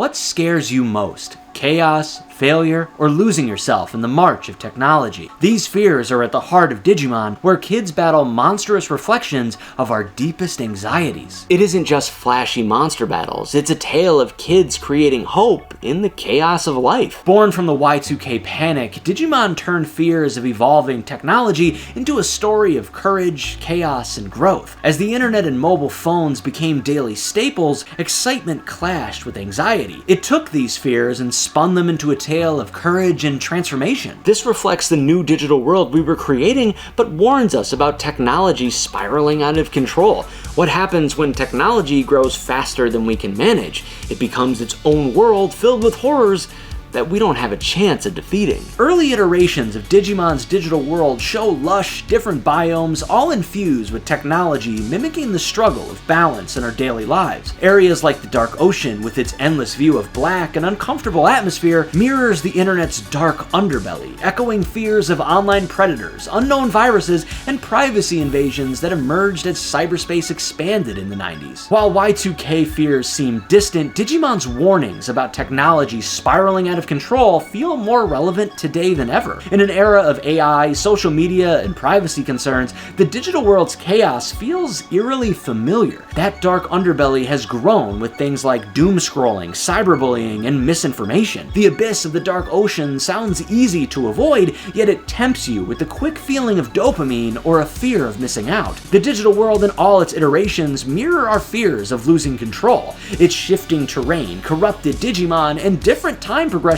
What scares you most? Chaos, failure, or losing yourself in the march of technology? These fears are at the heart of Digimon, where kids battle monstrous reflections of our deepest anxieties. It isn't just flashy monster battles, it's a tale of kids creating hope in the chaos of life. Born from the Y2K panic, Digimon turned fears of evolving technology into a story of courage, chaos, and growth. As the internet and mobile phones became daily staples, excitement clashed with anxiety. It took these fears and spun them into a tale of courage and transformation. This reflects the new digital world we were creating, but warns us about technology spiraling out of control. What happens when technology grows faster than we can manage? It becomes its own world filled with horrors that we don't have a chance of defeating. Early iterations of Digimon's digital world show lush, different biomes, all infused with technology mimicking the struggle of balance in our daily lives. Areas like the Dark Ocean, with its endless view of black and uncomfortable atmosphere, mirrors the internet's dark underbelly, echoing fears of online predators, unknown viruses, and privacy invasions that emerged as cyberspace expanded in the 90s. While Y2K fears seem distant, Digimon's warnings about technology spiraling out of control feel more relevant today than ever. In an era of AI, social media, and privacy concerns, the digital world's chaos feels eerily familiar. That dark underbelly has grown with things like doom scrolling, cyberbullying, and misinformation. The abyss of the dark ocean sounds easy to avoid, yet it tempts you with the quick feeling of dopamine or a fear of missing out. The digital world in all its iterations mirror our fears of losing control. Its shifting terrain, corrupted Digimon, and different time progression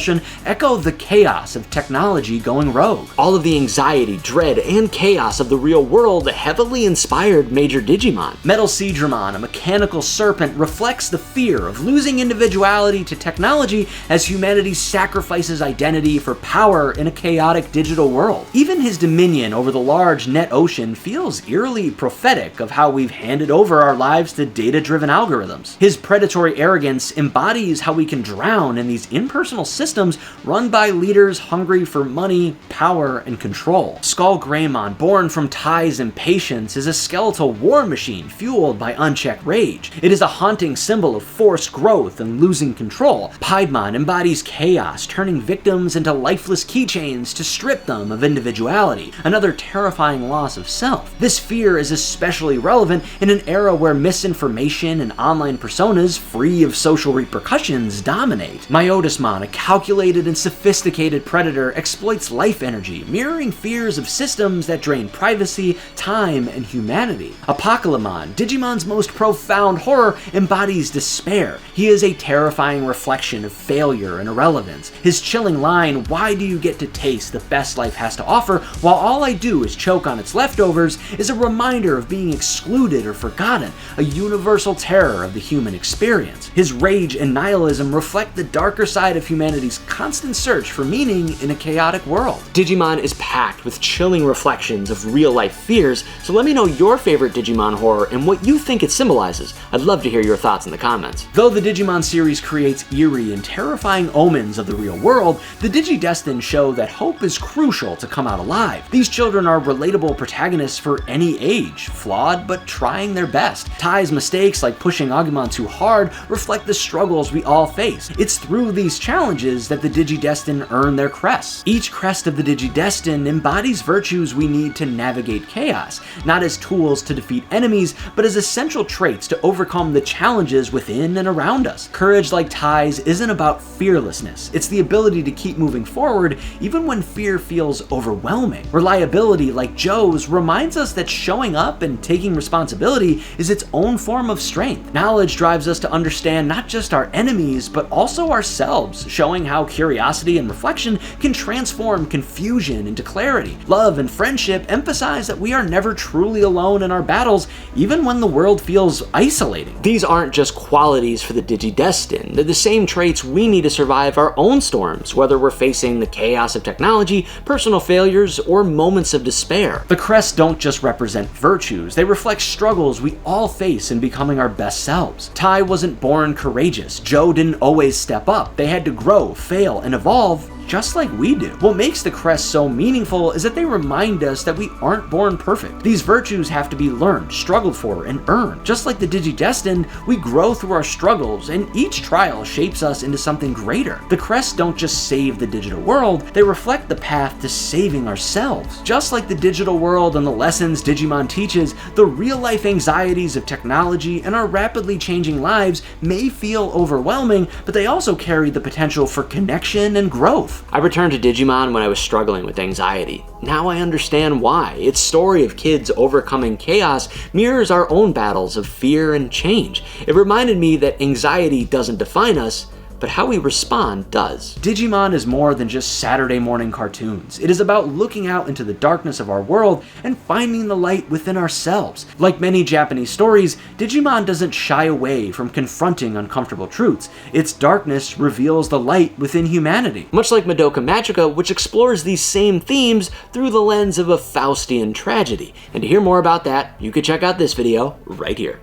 echo the chaos of technology going rogue. All of the anxiety, dread, and chaos of the real world heavily inspired Major Digimon. Metal Seadramon, a mechanical serpent, reflects the fear of losing individuality to technology as humanity sacrifices identity for power in a chaotic digital world. Even his dominion over the large net ocean feels eerily prophetic of how we've handed over our lives to data-driven algorithms. His predatory arrogance embodies how we can drown in these impersonal systems run by leaders hungry for money, power, and control. Skull Greymon, born from Tai's impatience, is a skeletal war machine fueled by unchecked rage. It is a haunting symbol of forced growth and losing control. Piedmon embodies chaos, turning victims into lifeless keychains to strip them of individuality, another terrifying loss of self. This fear is especially relevant in an era where misinformation and online personas free of social repercussions dominate. Myotismon, a calculated and sophisticated predator, exploits life energy, mirroring fears of systems that drain privacy, time, and humanity. Apocalypmon, Digimon's most profound horror, embodies despair. He is a terrifying reflection of failure and irrelevance. His chilling line, "Why do you get to taste the best life has to offer while all I do is choke on its leftovers?" is a reminder of being excluded or forgotten, a universal terror of the human experience. His rage and nihilism reflect the darker side of humanity's constant search for meaning in a chaotic world. Digimon is packed with chilling reflections of real-life fears, so let me know your favorite Digimon horror and what you think it symbolizes. I'd love to hear your thoughts in the comments. Though the Digimon series creates eerie and terrifying omens of the real world, the Digidestined show that hope is crucial to come out alive. These children are relatable protagonists for any age, flawed but trying their best. Tai's mistakes, like pushing Agumon too hard, reflect the struggles we all face. It's through these challenges that the Digidestined earn their crests. Each crest of the Digidestined embodies virtues we need to navigate chaos, not as tools to defeat enemies, but as essential traits to overcome the challenges within and around us. Courage like Tai's isn't about fearlessness, it's the ability to keep moving forward even when fear feels overwhelming. Reliability like Joe's reminds us that showing up and taking responsibility is its own form of strength. Knowledge drives us to understand not just our enemies, but also ourselves, showing how curiosity and reflection can transform confusion into clarity. Love and friendship emphasize that we are never truly alone in our battles, even when the world feels isolating. These aren't just qualities for the Digidestined, they're the same traits we need to survive our own storms, whether we're facing the chaos of technology, personal failures, or moments of despair. The crests don't just represent virtues, they reflect struggles we all face in becoming our best selves. Tai wasn't born courageous, Joe didn't always step up, they had to grow, fail, and evolve just like we do. What makes the crests so meaningful is that they remind us that we aren't born perfect. These virtues have to be learned, struggled for, and earned. Just like the Digidestined, we grow through our struggles, and each trial shapes us into something greater. The crests don't just save the digital world, they reflect the path to saving ourselves. Just like the digital world and the lessons Digimon teaches, the real-life anxieties of technology and our rapidly changing lives may feel overwhelming, but they also carry the potential for connection and growth. I returned to Digimon when I was struggling with anxiety. Now I understand why. Its story of kids overcoming chaos mirrors our own battles of fear and change. It reminded me that anxiety doesn't define us, but how we respond does. Digimon is more than just Saturday morning cartoons. It is about looking out into the darkness of our world and finding the light within ourselves. Like many Japanese stories, Digimon doesn't shy away from confronting uncomfortable truths. Its darkness reveals the light within humanity. Much like Madoka Magica, which explores these same themes through the lens of a Faustian tragedy. And to hear more about that, you could check out this video right here.